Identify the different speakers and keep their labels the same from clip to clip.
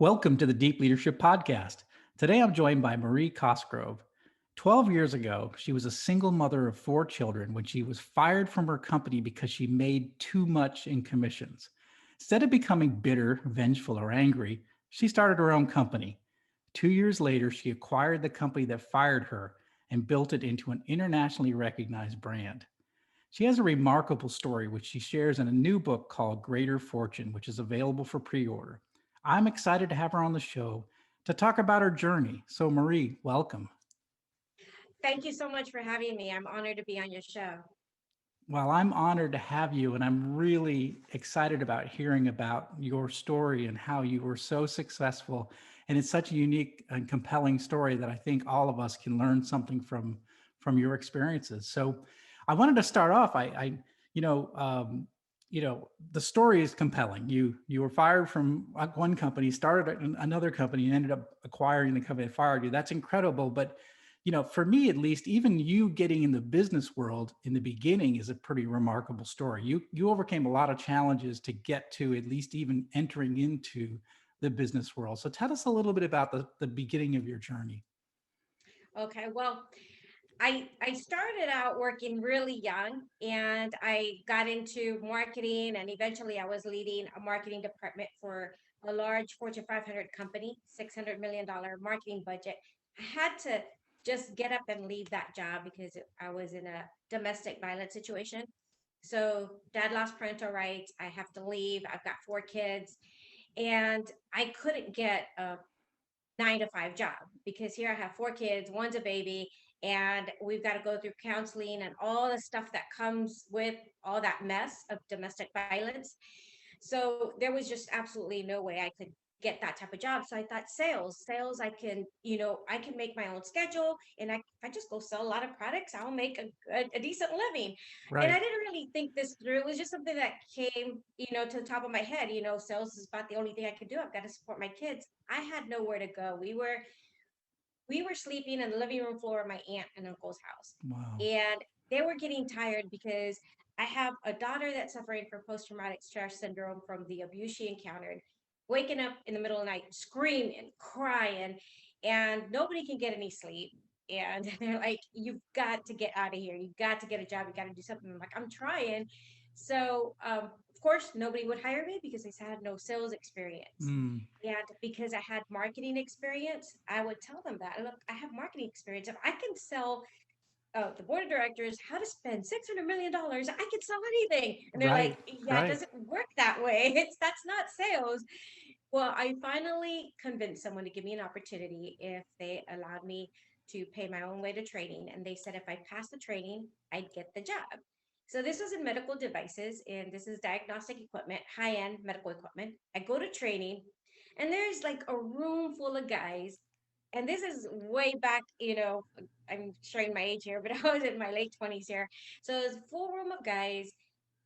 Speaker 1: Welcome to the Deep Leadership Podcast. Today I'm joined by Marie Cosgrove. 12 years ago, she was a single mother of 4 children when she was fired from her company because she made too much in commissions. Instead of becoming bitter, vengeful, or angry, she started her own company. 2 years later, she acquired the company that fired her and built it into an internationally recognized brand. She has a remarkable story, which she shares in a new book called Greater Fortune, which is available for pre order. I'm excited to have her on the show to talk about her journey. So, Marie, welcome.
Speaker 2: Thank you so much for having me. I'm honored to be on your show.
Speaker 1: Well, I'm honored to have you, and I'm really excited about hearing about your story and how you were so successful. And it's such a unique and compelling story that I think all of us can learn something from your experiences. So, I wanted to start off. You know, um, the story is compelling. You were fired from one company, started another company, and ended up acquiring the company that fired you. That's incredible, but for me at least, even you getting in the business world in the beginning is a pretty remarkable story. You overcame a lot of challenges to get to at least even entering into the business world. So tell us a little bit about the beginning of your journey.
Speaker 2: Okay, well, I started out working really young and I got into marketing and eventually I was leading a marketing department for a large Fortune 500 company, $600 million marketing budget. I had to just get up and leave that job because I was in a domestic violence situation. So dad lost parental rights. I have to leave. I've got 4 kids and I couldn't get a 9 to 5 job because here I have 4 kids, one's a baby, and we've got to go through counseling and all the stuff that comes with all that mess of domestic violence. So there was just absolutely no way I could get that type of job. So I thought sales, I can make my own schedule. And if I just go sell a lot of products, I'll make a decent living. And I
Speaker 1: Right.
Speaker 2: didn't really think this through. It was just something that came, to the top of my head. Sales is about the only thing I could do. I've got to support my kids. I had nowhere to go. We were sleeping in the living room floor of my aunt and uncle's house.
Speaker 1: Wow.
Speaker 2: And they were getting tired because I have a daughter that's suffering from post traumatic stress syndrome from the abuse she encountered, waking up in the middle of the night, screaming, crying, and nobody can get any sleep. And they're like, you've got to get out of here. You've got to get a job. You got to do something. I'm like, I'm trying. So, of course, nobody would hire me because they had no sales experience.
Speaker 1: Mm,
Speaker 2: And because I had marketing experience, I would tell them that, look, I have marketing experience. If I can sell the board of directors how to spend $600 million, I can sell anything. And they're like,
Speaker 1: right.
Speaker 2: yeah, it
Speaker 1: Right.
Speaker 2: doesn't work that way. That's not sales. Well, I finally convinced someone to give me an opportunity if they allowed me to pay my own way to training. And they said if I passed the training, I'd get the job. So this was in medical devices and this is diagnostic equipment, high-end medical equipment. I go to training and there's like a room full of guys. And this is way back, I'm showing my age here, but I was in my late 20s here. So it's a full room of guys,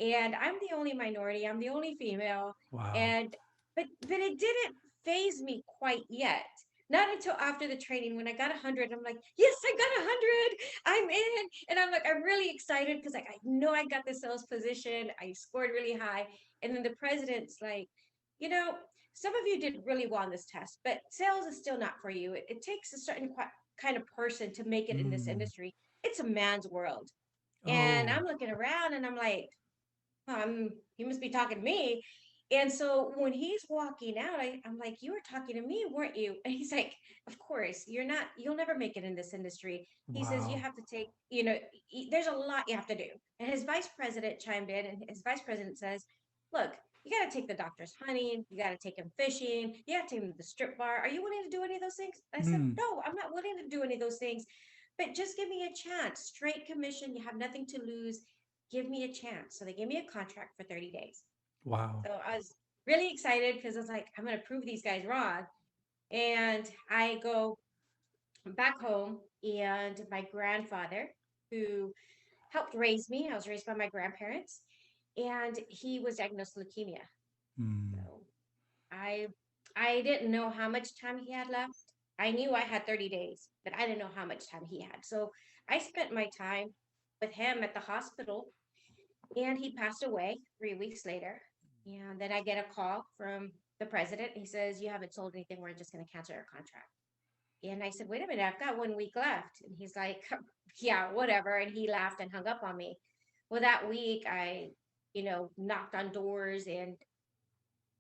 Speaker 2: and I'm the only minority. I'm the only female,
Speaker 1: Wow.
Speaker 2: and but it didn't phase me quite yet. Not until after the training when I got 100, I'm like, yes, I got 100. I'm in, and I'm like, I'm really excited because like I know I got the sales position. I scored really high, and then the president's like, you know, some of you did really well on this test, but sales is still not for you. It takes a certain kind of person to make it in this
Speaker 1: Mm.
Speaker 2: industry. It's a man's world. And
Speaker 1: Oh,
Speaker 2: I'm looking around and I'm like, he must be talking to me. And so when he's walking out, I'm like, you were talking to me, weren't you? And he's like, of course, you'll never make it in this industry. He says, you
Speaker 1: wow.
Speaker 2: have to take, there's a lot you have to do. And his vice president chimed in, and his vice president says, look, you got to take the doctors hunting, you got to take him fishing, you got to take him to the strip bar. Are you willing to do any of those things? I said,
Speaker 1: Mm.
Speaker 2: no, I'm not willing to do any of those things, but just give me a chance. Straight commission, you have nothing to lose, give me a chance. So they gave me a contract for 30 days.
Speaker 1: Wow.
Speaker 2: So I was really excited because I was like, I'm going to prove these guys wrong. And I go back home, and my grandfather, who helped raise me, I was raised by my grandparents, and he was diagnosed with leukemia.
Speaker 1: Mm.
Speaker 2: So I I didn't know how much time he had left. I knew I had 30 days, but I didn't know how much time he had. So I spent my time with him at the hospital, and he passed away 3 weeks later. And then I get a call from the president. He says, "You haven't sold anything. We're just going to cancel your contract." And I said, "Wait a minute, I've got 1 week left." And he's like, "Yeah, whatever." And he laughed and hung up on me. Well, that week I, knocked on doors and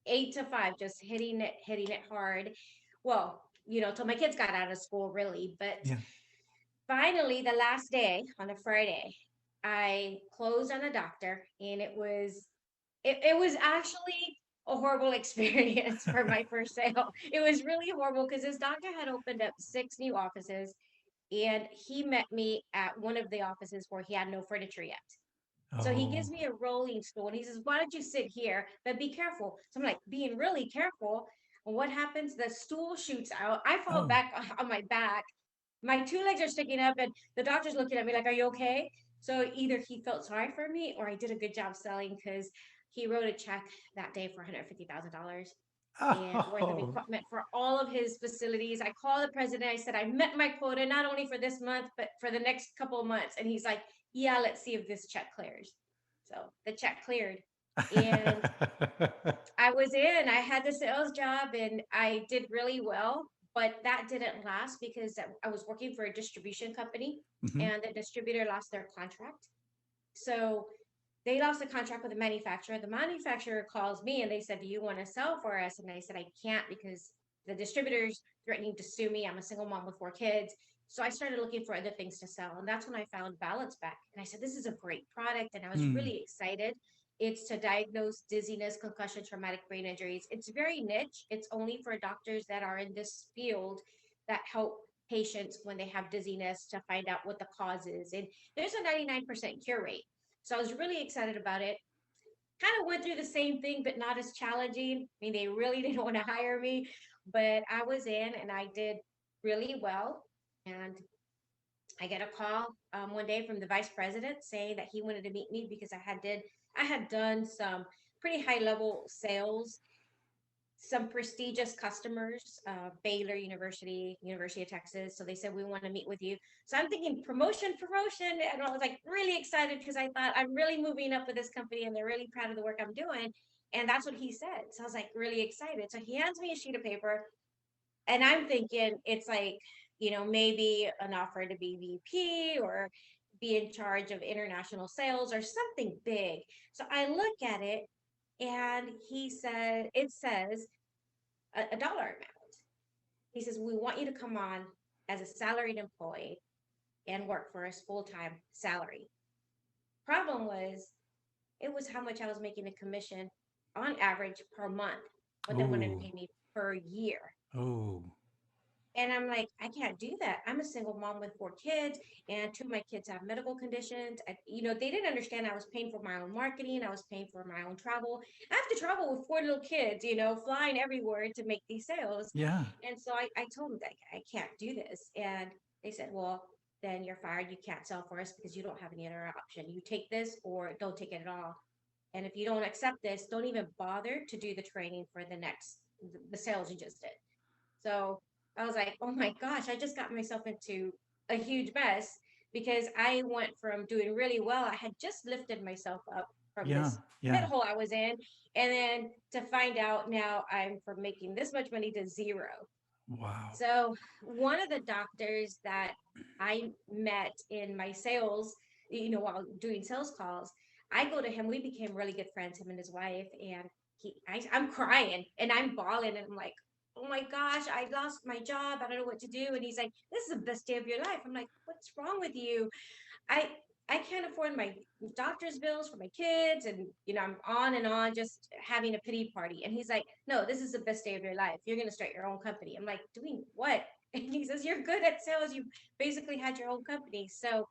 Speaker 2: 8 to 5, just hitting it hard. Well, till my kids got out of school, really. But
Speaker 1: Yeah.
Speaker 2: finally, the last day on a Friday, I closed on a doctor, and it was actually a horrible experience for my first sale. It was really horrible because this doctor had opened up 6 new offices, and he met me at one of the offices where he had no furniture yet. So he gives
Speaker 1: Oh.
Speaker 2: me a rolling stool and he says, "Why don't you sit here? But be careful." So I'm like, being really careful. And what happens? The stool shoots out. I fall
Speaker 1: Oh.
Speaker 2: back on my back. My two legs are sticking up, and the doctor's looking at me like, "Are you okay?" So either he felt sorry for me or I did a good job selling, because he wrote a check that day for $150,000 and worth of
Speaker 1: Oh.
Speaker 2: equipment for all of his facilities. I called the president. I said, "I met my quota, not only for this month, but for the next couple of months." And he's like, "Yeah, let's see if this check clears." So the check cleared. And I was in, I had the sales job and I did really well, but that didn't last because I was working for a distribution company
Speaker 1: Mhm.
Speaker 2: and the distributor lost their contract. So they lost the contract with the manufacturer. The manufacturer calls me and they said, "Do you want to sell for us?" And I said, "I can't because the distributor's threatening to sue me. I'm a single mom with 4 kids." So I started looking for other things to sell. And that's when I found Balance Back. And I said, "This is a great product." And I was
Speaker 1: Mm.
Speaker 2: really excited. It's to diagnose dizziness, concussion, traumatic brain injuries. It's very niche. It's only for doctors that are in this field that help patients when they have dizziness to find out what the cause is. And there's a 99% cure rate. So I was really excited about it. Kind of went through the same thing, but not as challenging. I mean, they really didn't want to hire me, but I was in and I did really well. And I get a call one day from the vice president saying that he wanted to meet me because I had done some pretty high level sales, some prestigious customers, Baylor University, University of Texas. So they said, "We want to meet with you." So I'm thinking promotion, promotion. And I was like really excited because I thought I'm really moving up with this company and they're really proud of the work I'm doing. And that's what he said. So I was like really excited. So he hands me a sheet of paper and I'm thinking it's like, maybe an offer to be VP or be in charge of international sales or something big. So I look at it and it says a dollar amount. He says, "We want you to come on as a salaried employee and work for us full time salary." Problem was, it was how much I was making a commission on average per month, but they wanted to
Speaker 1: Oh.
Speaker 2: pay me per year.
Speaker 1: Oh.
Speaker 2: And I'm like, "I can't do that. I'm a single mom with 4 kids, and 2 of my kids have medical conditions." They didn't understand I was paying for my own marketing. I was paying for my own travel. I have to travel with 4 little kids, flying everywhere to make these sales.
Speaker 1: Yeah.
Speaker 2: And so I told them that I can't do this. And they said, "Well, then you're fired. You can't sell for us because you don't have any other option. You take this or don't take it at all. And if you don't accept this, don't even bother to do the training for the sales you just did." So I was like, "Oh my gosh, I just got myself into a huge mess because I went from doing really well. I had just lifted myself up from
Speaker 1: Yeah.
Speaker 2: this pit
Speaker 1: Yeah.
Speaker 2: hole I was in. And then to find out now I'm from making this much money to zero."
Speaker 1: Wow.
Speaker 2: So one of the doctors that I met in my sales, while doing sales calls, I go to him. We became really good friends, him and his wife, and I'm crying and I'm bawling, and I'm like, "Oh my gosh, I lost my job. I don't know what to do." And he's like, "This is the best day of your life." I'm like, "What's wrong with you?" I I can't afford my doctor's bills for my kids, and I'm on and on just having a pity party. And he's like, "No, this is the best day of your life. You're gonna start your own company." I'm like, "Doing what?" And he says, "You're good at sales. You basically had your own company." So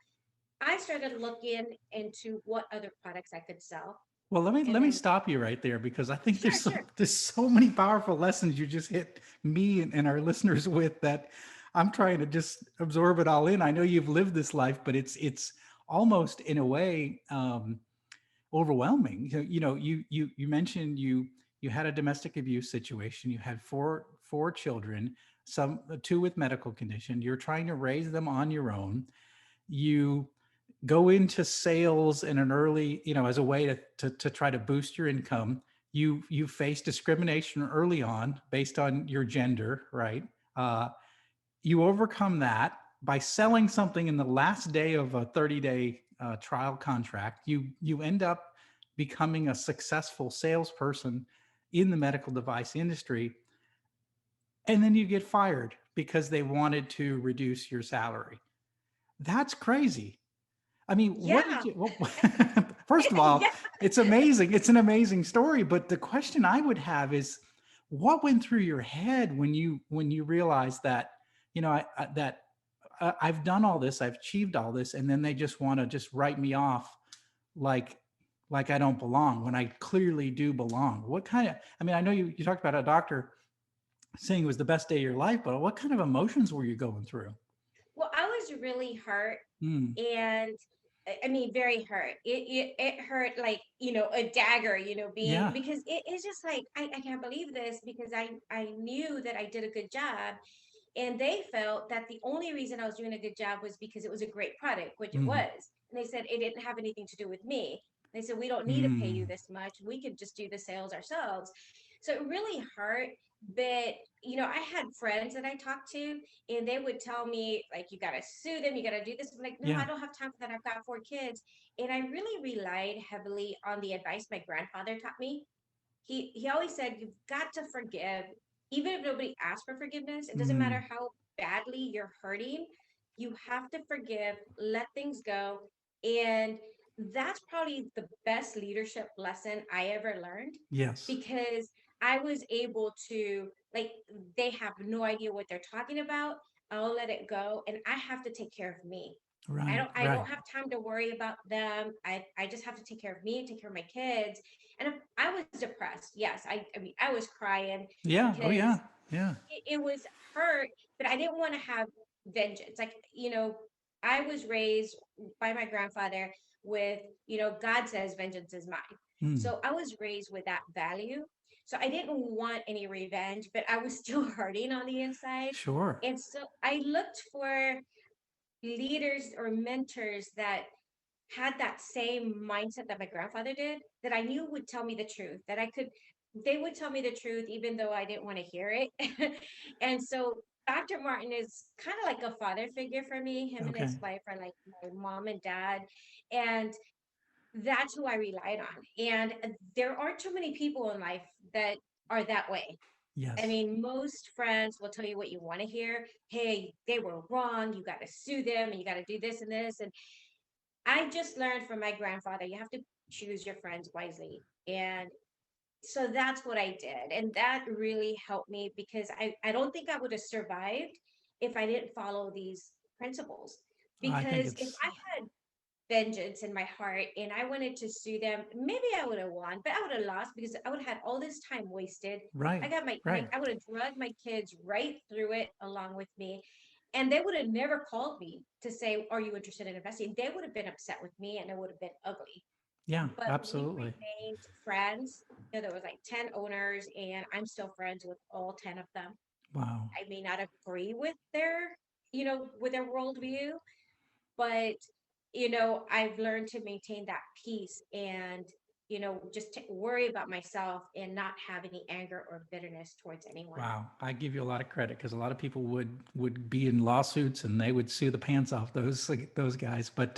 Speaker 2: I started looking into what other products I could sell.
Speaker 1: Well, let me
Speaker 2: And
Speaker 1: let me
Speaker 2: then,
Speaker 1: stop you right there because I think
Speaker 2: sure, sure.
Speaker 1: there's so many powerful lessons you just hit me and our listeners with that I'm trying to just absorb it all in. I know you've lived this life, but it's almost in a way overwhelming. You mentioned you had a domestic abuse situation. You had four children, some two with medical condition. You're trying to raise them on your own. You go into sales in an early, as a way to try to boost your income. you face discrimination early on based on your gender, right? Uh, you overcome that by selling something in the last day of a 30-day trial contract. You end up becoming a successful salesperson in the medical device industry, and then you get fired because they wanted to reduce your salary. That's crazy. I mean, what did
Speaker 2: Yeah.
Speaker 1: you? Well, first of all,
Speaker 2: Yeah.
Speaker 1: it's amazing. It's an amazing story. But the question I would have is, what went through your head when you realized that, I've done all this, I've achieved all this, and then they just want to just write me off like like I don't belong when I clearly do belong. What kind of? I mean, I know you talked about a doctor saying it was the best day of your life, but what kind of emotions were you going through?
Speaker 2: Well, I was really hurt,
Speaker 1: Mm,
Speaker 2: and I mean, very hurt. It hurt like, a dagger, being,
Speaker 1: yeah.
Speaker 2: because it's just like, I can't believe this, because I knew that I did a good job, and they felt that the only reason I was doing a good job was because it was a great product, which it
Speaker 1: Mm,
Speaker 2: was. And they said it didn't have anything to do with me. They said, we don't need to pay you
Speaker 1: mm,
Speaker 2: this much. We could just do the sales ourselves. So it really hurt. But, I had friends that I talked to, and they would tell me, like, you got to sue them, you got to do this. I'm like, no,
Speaker 1: yeah.
Speaker 2: I don't have time for that. I've got 4 kids. And I really relied heavily on the advice my grandfather taught me. He always said, you've got to forgive, even if nobody asks for forgiveness. It doesn't matter
Speaker 1: Mm,
Speaker 2: how badly you're hurting. You have to forgive, let things go. And that's probably the best leadership lesson I ever learned,
Speaker 1: yes.
Speaker 2: because I was able to, like, they have no idea what they're talking about. I'll let it go, and I have to take care of me. I
Speaker 1: Right.
Speaker 2: don't I
Speaker 1: Right.
Speaker 2: don't have time to worry about them. I just have to take care of me, take care of my kids. And if I was depressed, yes, I mean, I was crying
Speaker 1: Yeah. Oh, yeah.
Speaker 2: because
Speaker 1: Yeah.
Speaker 2: it was hurt, but I didn't want to have vengeance. Like, I was raised by my grandfather with, God says vengeance is mine.
Speaker 1: Mm,
Speaker 2: So I was raised with that value. So I didn't want any revenge, but I was still hurting on the inside.
Speaker 1: sure.
Speaker 2: And so I looked for leaders or mentors that had that same mindset that my grandfather did, that I knew would tell me the truth, that they would tell me the truth even though I didn't want to hear it. And so Dr. Martin is kind of like a father figure for me. Him and
Speaker 1: Okay.
Speaker 2: his wife are like my mom and dad. And that's who I relied on. And there aren't too many people in life that are that way. I
Speaker 1: Yes.
Speaker 2: mean, most friends will tell you what you want to hear. Hey, they were wrong. You got to sue them, and you got to do this and this. And I just learned from my grandfather, you have to choose your friends wisely. And so that's what I did. And that really helped me, because I don't think I would have survived if I didn't follow these principles.
Speaker 1: I think
Speaker 2: Because if
Speaker 1: it's
Speaker 2: I had vengeance in my heart and I wanted to sue them, maybe I would have won, but I would have lost, because I would have had all this time wasted. I
Speaker 1: right.
Speaker 2: got my
Speaker 1: Right.
Speaker 2: I would have dragged my kids right through it along with me. And they would have never called me to say, are you interested in investing? They would have been upset with me, and it would have been ugly.
Speaker 1: Yeah.
Speaker 2: But we
Speaker 1: Absolutely.
Speaker 2: remained friends. There was like 10 owners, and I'm still friends with all 10 of them.
Speaker 1: Wow.
Speaker 2: I may not agree with their worldview, but I've learned to maintain that peace, and just to worry about myself and not have any anger or bitterness towards anyone.
Speaker 1: Wow. I give you a lot of credit because a lot of people would be in lawsuits and they would sue the pants off those guys. But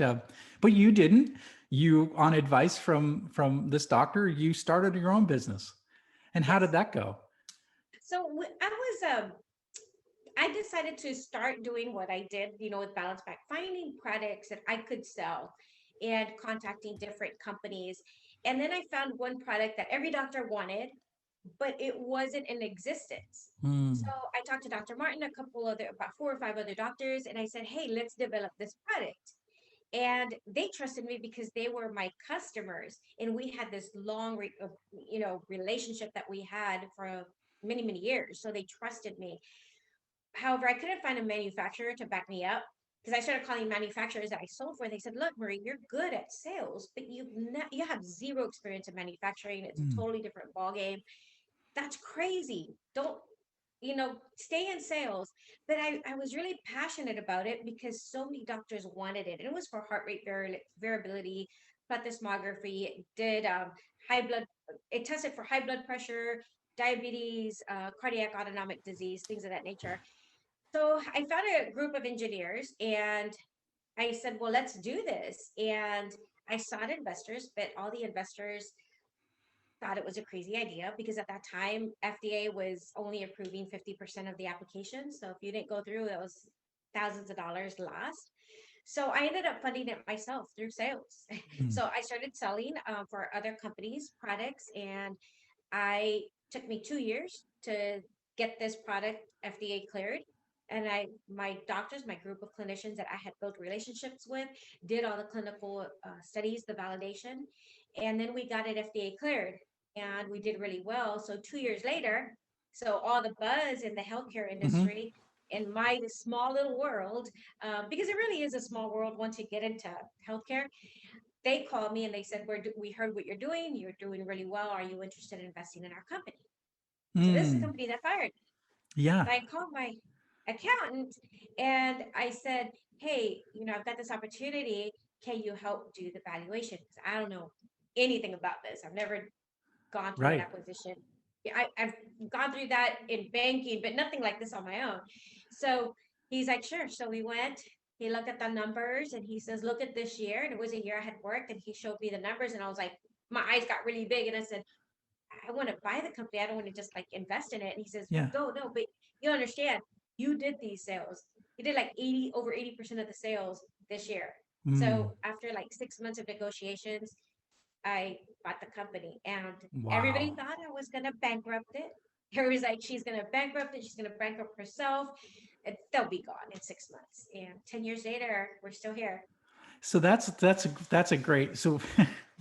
Speaker 1: you didn't. You, on advice from this doctor, you started your own business. And how did
Speaker 2: Yes.
Speaker 1: that go?
Speaker 2: So I decided to start doing what I did, with Balance Back, finding products that I could sell and contacting different companies. And then I found one product that every doctor wanted, but it wasn't in existence. So
Speaker 1: Hmm.
Speaker 2: I talked to Dr. Martin, about 4 or 5 other doctors, and I said, hey, let's develop this product. And they trusted me because they were my customers, and we had this long, relationship that we had for many, many years. So they trusted me. However, I couldn't find a manufacturer to back me up, because I started calling manufacturers that I sold for. They said, "Look, Marie, you're good at sales, but you have zero experience in manufacturing. It's a
Speaker 1: Hmm.
Speaker 2: totally different ballgame. That's crazy. Don't stay in sales." But I was really passionate about it because so many doctors wanted it. And it was for heart rate variability, plethysmography, it did high blood it tested for high blood pressure, diabetes, cardiac autonomic disease, things of that nature. So I found a group of engineers and I said, well, let's do this. And I sought investors, but all the investors thought it was a crazy idea because at that time, FDA was only approving 50% of the applications. So if you didn't go through, it was thousands of dollars lost. So I ended up funding it myself through sales.
Speaker 1: Mm.
Speaker 2: So I started selling for other companies' products, and I took me 2 years to get this product FDA cleared. And my doctors, my group of clinicians that I had built relationships with, did all the clinical studies, the validation, and then we got it FDA cleared, and we did really well. So 2 years later, so all the buzz in the healthcare
Speaker 1: Hmm.
Speaker 2: industry, in my small little world, because it really is a small world once you get into healthcare, they called me and they said, we heard what you're doing. You're doing really well. Are you interested in investing in our company? So this is the
Speaker 1: Mm.
Speaker 2: company that fired me.
Speaker 1: Yeah.
Speaker 2: So I called my accountant and I said, hey, I've got this opportunity. Can you help do the valuation? Because I don't know anything about this. I've never gone through an
Speaker 1: Right.
Speaker 2: acquisition. Yeah, I've gone through that in banking, but nothing like this on my own. So he's like, sure. So we went, he looked at the numbers and he says, look at this year. And it was a year I had worked and he showed me the numbers and I was like, my eyes got really big and I said, I want to buy the company. I don't want to just like invest in it. And he says,
Speaker 1: Yeah.
Speaker 2: no, but you understand, you did these sales. You did like over 80% of the sales this year.
Speaker 1: Mm.
Speaker 2: So after like 6 months of negotiations, I bought the company and everybody
Speaker 1: Wow.
Speaker 2: thought I was going to bankrupt it. Everybody's like, she's going to bankrupt it. She's going to bankrupt herself. And they'll be gone in 6 months. And 10 years later, we're still here.
Speaker 1: So that's a great. So,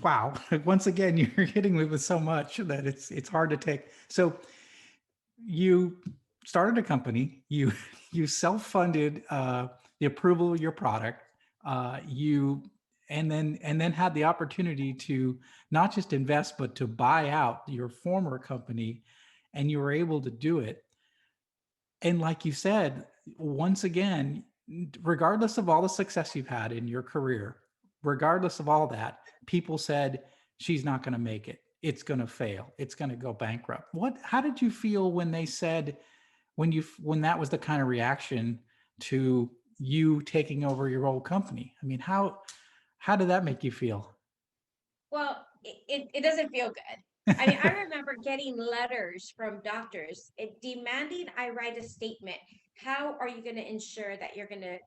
Speaker 1: wow. Once again, you're hitting me with so much that it's hard to take. So you started a company. You you self-funded the approval of your product. You and then had the opportunity to not just invest but to buy out your former company, and you were able to do it. And like you said, once again, regardless of all the success you've had in your career, regardless of all that, people said, she's not going to make it. It's going to fail. It's going to go bankrupt. How did you feel when they said, when that was the kind of reaction to you taking over your old company? I mean, how did that make you feel?
Speaker 2: Well, it doesn't feel good. I mean, I remember getting letters from doctors demanding I write a statement. How are you going to ensure that you're going to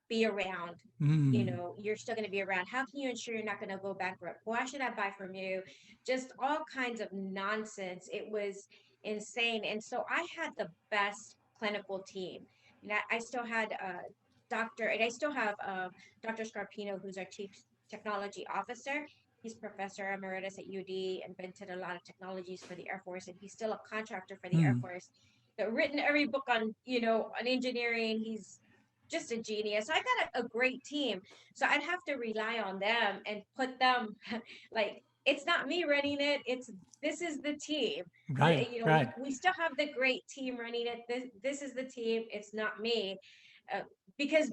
Speaker 2: be around?
Speaker 1: Mm,
Speaker 2: You're still going to be around. How can you ensure you're not going to go bankrupt? Why should I buy from you? Just all kinds of nonsense. It was insane. And so I had the best clinical team. And I still had and I still have Dr. Scarpino, who's our chief technology officer. He's professor emeritus at UD, invented a lot of technologies for the Air Force, and he's still a contractor for the Air
Speaker 1: mm,
Speaker 2: Force. That written every book on engineering. He's just a genius. So I got a great team. So I'd have to rely on them and put them like it's not me running it. This is the team.
Speaker 1: right, right.
Speaker 2: We still have the great team running it. This is the team. It's not me. Uh, because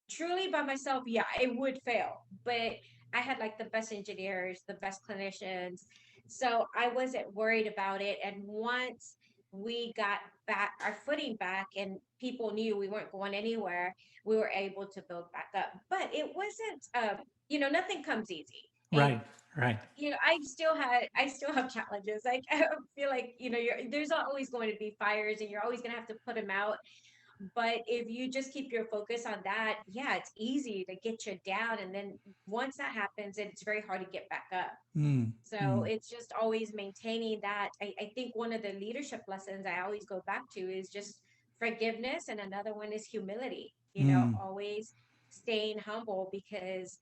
Speaker 2: truly by myself, yeah, it would fail. But I had like the best engineers, the best clinicians. So I wasn't worried about it. And once we got back our footing back and people knew we weren't going anywhere, we were able to build back up. But it wasn't, nothing comes easy. And
Speaker 1: Right, right.
Speaker 2: I still have challenges. Like I feel like there's always going to be fires, and you're always going to have to put them out. But if you just keep your focus on that, yeah, it's easy to get you down, and then once that happens, it's very hard to get back up.
Speaker 1: Mm,
Speaker 2: So
Speaker 1: mm,
Speaker 2: it's just always maintaining that. I think one of the leadership lessons I always go back to is just forgiveness, and another one is humility.
Speaker 1: mm.
Speaker 2: Always staying humble, because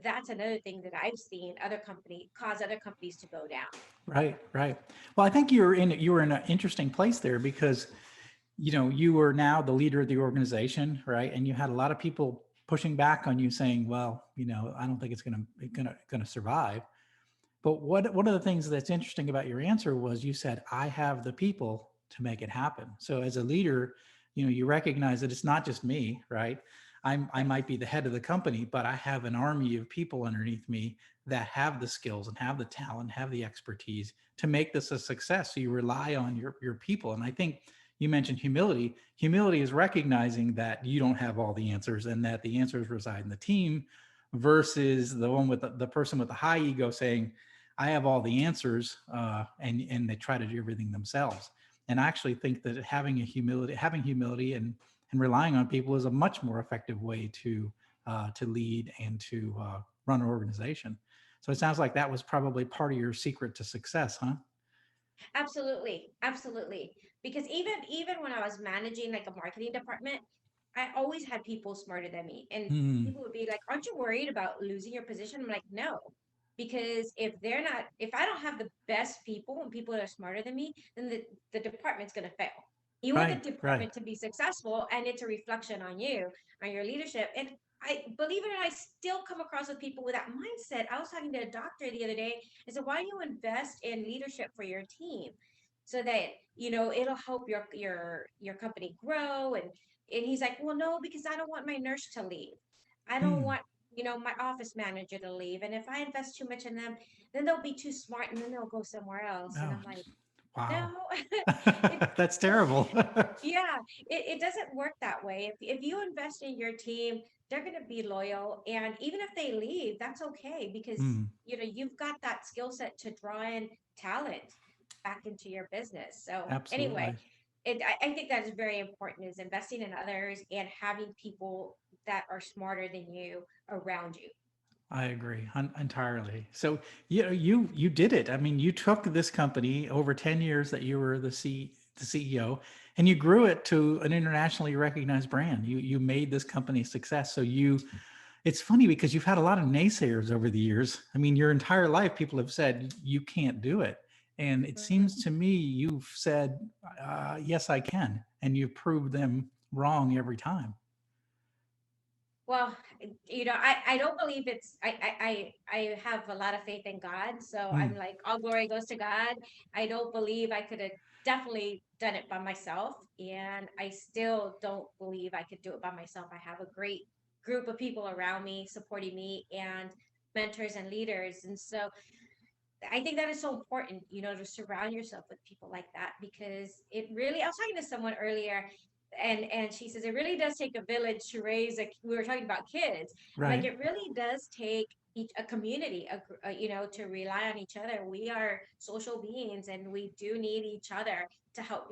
Speaker 2: that's another thing that I've seen other companies to go down.
Speaker 1: Right, right. Well, I think you were in an interesting place there because you were now the leader of the organization, right? And you had a lot of people pushing back on you, saying, "Well, I don't think it's gonna survive." But one of the things that's interesting about your answer was you said, "I have the people to make it happen." So as a leader, you recognize that it's not just me, right? I might be the head of the company, but I have an army of people underneath me that have the skills and have the talent, have the expertise to make this a success. So you rely on your people. And I think you mentioned humility. Humility is recognizing that you don't have all the answers and that the answers reside in the team, versus the one with the person with the high ego saying, I have all the answers, and they try to do everything themselves. And I actually think that having humility and relying on people is a much more effective way to lead and to run an organization. So it sounds like that was probably part of your secret to success, huh?
Speaker 2: Absolutely, absolutely. Because even when I was managing like a marketing department, I always had people smarter than me. And
Speaker 1: Mm,
Speaker 2: people would be like, "Aren't you worried about losing your position?" I'm like, "No." Because if I don't have the best people and people that are smarter than me, then the department's going to fail. You want the
Speaker 1: right, right.
Speaker 2: department to be successful, and it's a reflection on you, on your leadership. And I believe it or not, I still come across with people with that mindset. I was talking to a doctor the other day. I said, why do you invest in leadership for your team? So that, it'll help your company grow. And he's like, well, no, because I don't want my nurse to leave. I don't
Speaker 1: Mm.
Speaker 2: want, my office manager to leave. And if I invest too much in them, then they'll be too smart and then they'll go somewhere else. And
Speaker 1: Oh,
Speaker 2: I'm like, no,
Speaker 1: wow.
Speaker 2: it
Speaker 1: That's terrible.
Speaker 2: yeah, it doesn't work that way. If you invest in your team, they're going to be loyal. And even if they leave, that's okay because,
Speaker 1: Mm,
Speaker 2: you've got that skill set to draw in talent back into your business. So anyway,
Speaker 1: absolutely.
Speaker 2: I think that is very important is investing in others and having people that are smarter than you around you.
Speaker 1: I agree entirely. So you did it. I mean, you took this company over 10 years that you were the CEO, and you grew it to an internationally recognized brand. You made this company a success. So it's funny because you've had a lot of naysayers over the years. I mean, your entire life people have said you can't do it. And it
Speaker 2: Mhm.
Speaker 1: seems to me you've said, yes, I can. And you've proved them wrong every time.
Speaker 2: Well, I don't believe I have a lot of faith in God. So I'm
Speaker 1: Mm,
Speaker 2: like, all glory goes to God. I don't believe I could have definitely done it by myself. And I still don't believe I could do it by myself. I have a great group of people around me supporting me and mentors and leaders. And so I think that is so important, to surround yourself with people like that because it really, I was talking to someone earlier and she says it really does take a village to raise we were talking about kids. I'm like,
Speaker 1: right.
Speaker 2: it really does take a community, to rely on each other. We are social beings and we do need each other to help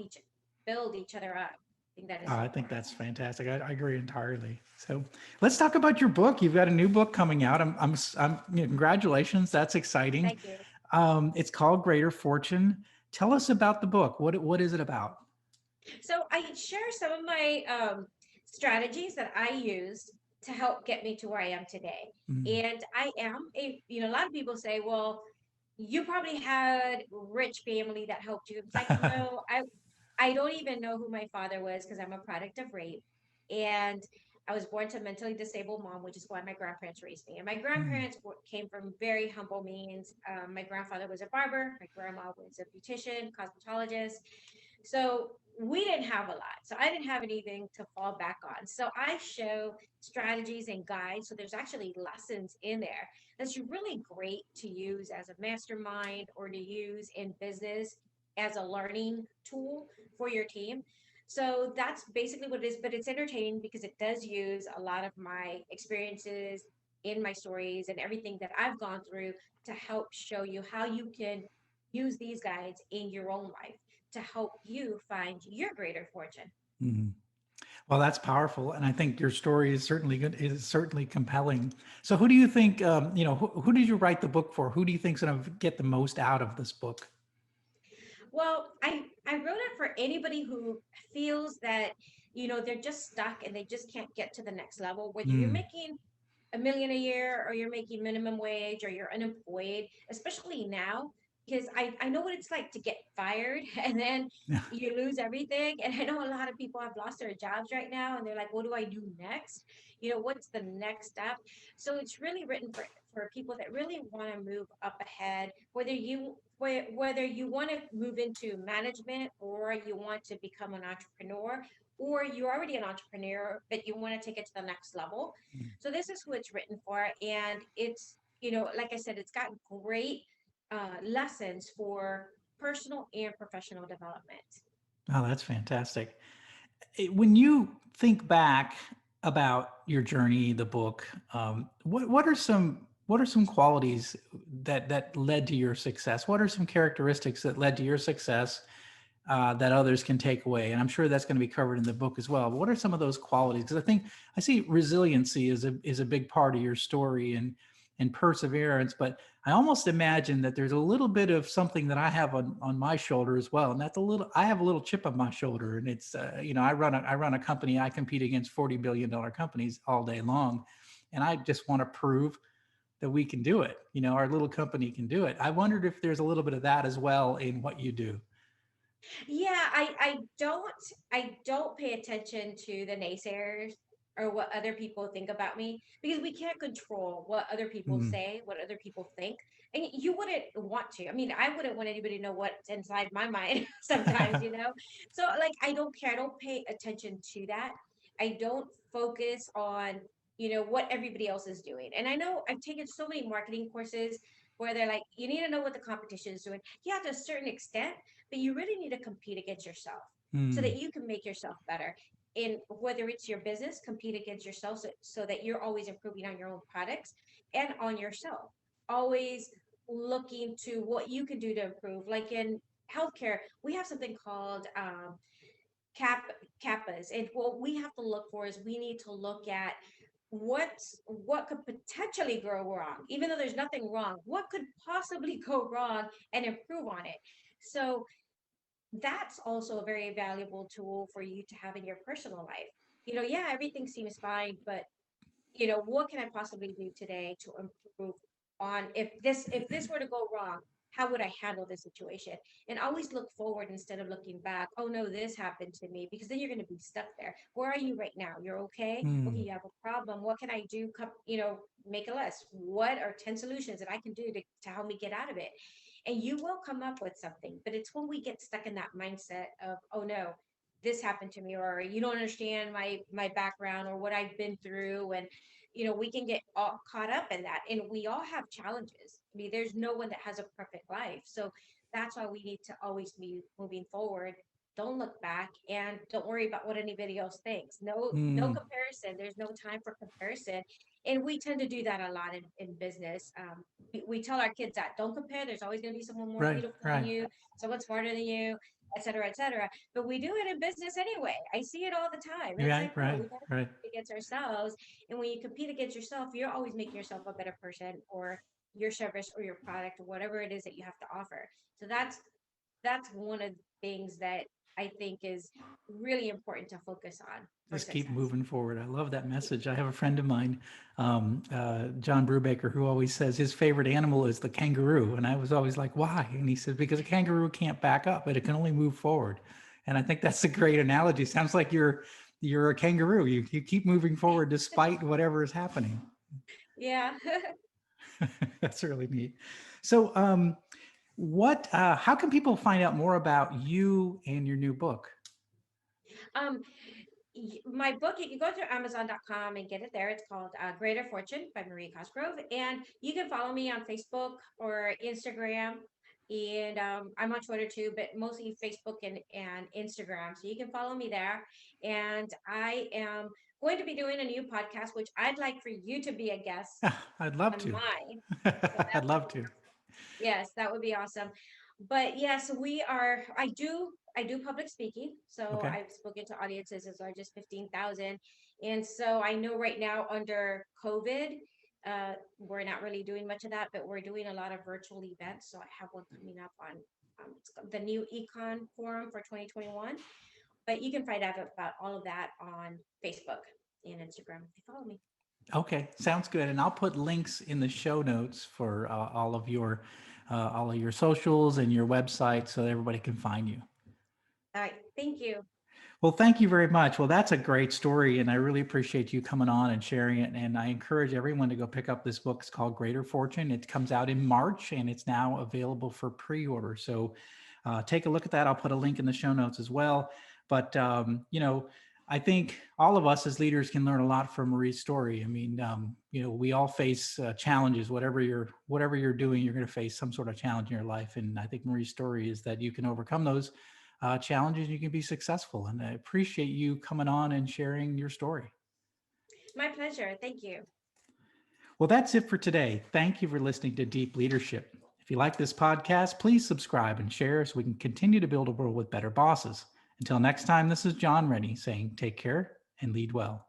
Speaker 2: build each other up. I think that is so
Speaker 1: I think
Speaker 2: important.
Speaker 1: that's fantastic. I agree entirely. So let's talk about your book. You've got a new book coming out. Congratulations. That's exciting.
Speaker 2: Thank you.
Speaker 1: It's called Greater Fortune. Tell us about the book. What is it about?
Speaker 2: So I share some of my strategies that I used to help get me to where I am today.
Speaker 1: Mm,
Speaker 2: And I am a lot of people say, well, you probably had rich family that helped you. It's like, no, I don't even know who my father was because I'm a product of rape. And I was born to a mentally disabled mom, which is why my grandparents raised me. And my
Speaker 1: mm,
Speaker 2: grandparents came from very humble means. My grandfather was a barber, my grandma was a beautician, cosmetologist, so we didn't have a lot. So I didn't have anything to fall back on. So I show strategies and guides. So there's actually lessons in there that's really great to use as a mastermind or to use in business as a learning tool for your team. So that's basically what it is, but it's entertaining because it does use a lot of my experiences in my stories and everything that I've gone through to help show you how you can use these guides in your own life to help you find your greater fortune.
Speaker 1: mm. Well, that's powerful, and I think your story is certainly good. Is certainly compelling. So, who do you think? Who did you write the book for? Who do you think's going to get the most out of this book?
Speaker 2: Well, I wrote it for anybody who feels that, they're just stuck and they just can't get to the next level, whether you're
Speaker 1: Mm.
Speaker 2: making a million a year or you're making minimum wage or you're unemployed, especially now, because I know what it's like to get fired and then you lose everything. And I know a lot of people have lost their jobs right now and they're like, what do I do next? What's the next step? So it's really written for people that really want to move up ahead, whether you want to move into management or you want to become an entrepreneur or you're already an entrepreneur, but you want to take it to the next level.
Speaker 1: Mm.
Speaker 2: So this is who it's written for. And it's, like I said, it's got great lessons for personal and professional development.
Speaker 1: Oh, that's fantastic. When you think back about your journey, the book, what are some qualities that led to your success? What are some characteristics that led to your success that others can take away? And I'm sure that's going to be covered in the book as well. But what are some of those qualities? Because I think I see resiliency is a big part of your story, and perseverance. But I almost imagine that there's a little bit of something that I have on my shoulder as well, and that's a little. I have a little chip on my shoulder, and it's I run a company. I compete against $40 billion companies all day long, and I just want to prove that we can do it. Our little company can do it. I wondered if there's a little bit of that as well in what you do.
Speaker 2: Yeah, I don't pay attention to the naysayers or what other people think about me, because we can't control what other people
Speaker 1: Mm.
Speaker 2: say, what other people think. And you wouldn't want to. I mean, I wouldn't want anybody to know what's inside my mind sometimes, you know? So like I don't care. I don't pay attention to that. I don't focus on, what everybody else is doing. And I know I've taken so many marketing courses where they're like, you need to know what the competition is doing. Yeah, to a certain extent, but you really need to compete against yourself so that
Speaker 1: Mm.
Speaker 2: you can make yourself better. In whether it's your business, compete against yourself so that you're always improving on your own products and on yourself. Always looking to what you can do to improve. Like in healthcare, we have something called cap kappas, and what we have to look for is we need to look at what could potentially go wrong, even though there's nothing wrong. What could possibly go wrong and improve on it? So that's also a very valuable tool for you to have in your personal life. Yeah, everything seems fine, but what can I possibly do today to improve on, if this were to go wrong, how would I handle the situation? And always look forward instead of looking back. Oh no, this happened to me, because then you're going to be stuck there. Where are you right now? You're okay. Okay,
Speaker 1: Mm.
Speaker 2: you have a problem. What can I do? Make a list. What are 10 solutions that I can do to help me get out of it? And you will come up with something. But it's when we get stuck in that mindset of, oh no, this happened to me, or you don't understand my background or what I've been through. And we can get all caught up in that. And we all have challenges. I mean, there's no one that has a perfect life. So that's why we need to always be moving forward. Don't look back, and don't worry about what anybody else thinks. No
Speaker 1: Mm.
Speaker 2: comparison. There's no time for comparison. And we tend to do that a lot in business. We tell our kids that don't compare. There's always going to be someone more
Speaker 1: Right,
Speaker 2: beautiful than
Speaker 1: right.
Speaker 2: you, someone smarter than you, et cetera, et cetera. But we do it in business anyway. I see it all the time. And it's
Speaker 1: Right,
Speaker 2: like, no,
Speaker 1: right,
Speaker 2: we got to
Speaker 1: right.
Speaker 2: compete against ourselves. And when you compete against yourself, you're always making yourself a better person, or your service or your product or whatever it is that you have to offer. So that's one of the things that I think is really important to focus on for
Speaker 1: Just keep
Speaker 2: success.
Speaker 1: moving forward. I love that message. I have a friend of mine, John Brubaker, who always says his favorite animal is the kangaroo. And I was always like, why? And he said, because a kangaroo can't back up, but it can only move forward. And I think that's a great analogy. Sounds like you're a kangaroo. You keep moving forward despite whatever is happening.
Speaker 2: Yeah.
Speaker 1: That's really neat. So, how can people find out more about you and your new book?
Speaker 2: um, my book, you can go to Amazon.com and get it there. It's called Greater Fortune by Marie Cosgrove. And you can follow me on Facebook or Instagram. And I'm on Twitter too, but mostly Facebook and Instagram. So you can follow me there. And I am going to be doing a new podcast, which I'd like for you to be a guest
Speaker 1: I'd love
Speaker 2: on
Speaker 1: to.
Speaker 2: mine. So that
Speaker 1: I'd
Speaker 2: would
Speaker 1: love
Speaker 2: be
Speaker 1: to.
Speaker 2: Yes, that would be awesome. But yes, I do public speaking. So
Speaker 1: Okay.
Speaker 2: I've spoken to audiences as large as 15,000. And so I know right now under COVID, we're not really doing much of that, but we're doing a lot of virtual events. So I have one coming up on it's called the new Econ Forum for 2021. But you can find out about all of that on Facebook and Instagram if you follow me.
Speaker 1: Okay, sounds good. And I'll put links in the show notes for all of your socials and your website so that everybody can find you.
Speaker 2: All right. Thank you.
Speaker 1: Well, thank you very much. Well, that's a great story, and I really appreciate you coming on and sharing it. And I encourage everyone to go pick up this book. It's called Greater Fortune. It comes out in March, and it's now available for pre-order. So take a look at that. I'll put a link in the show notes as well. But I think all of us as leaders can learn a lot from Marie's story. I mean, we all face challenges. Whatever you're doing, you're going to face some sort of challenge in your life. And I think Marie's story is that you can overcome those challenges. You can be successful. And I appreciate you coming on and sharing your story.
Speaker 2: My pleasure. Thank you.
Speaker 1: Well, that's it for today. Thank you for listening to Deep Leadership. If you like this podcast, please subscribe and share so we can continue to build a world with better bosses. Until next time, this is John Rennie saying take care and lead well.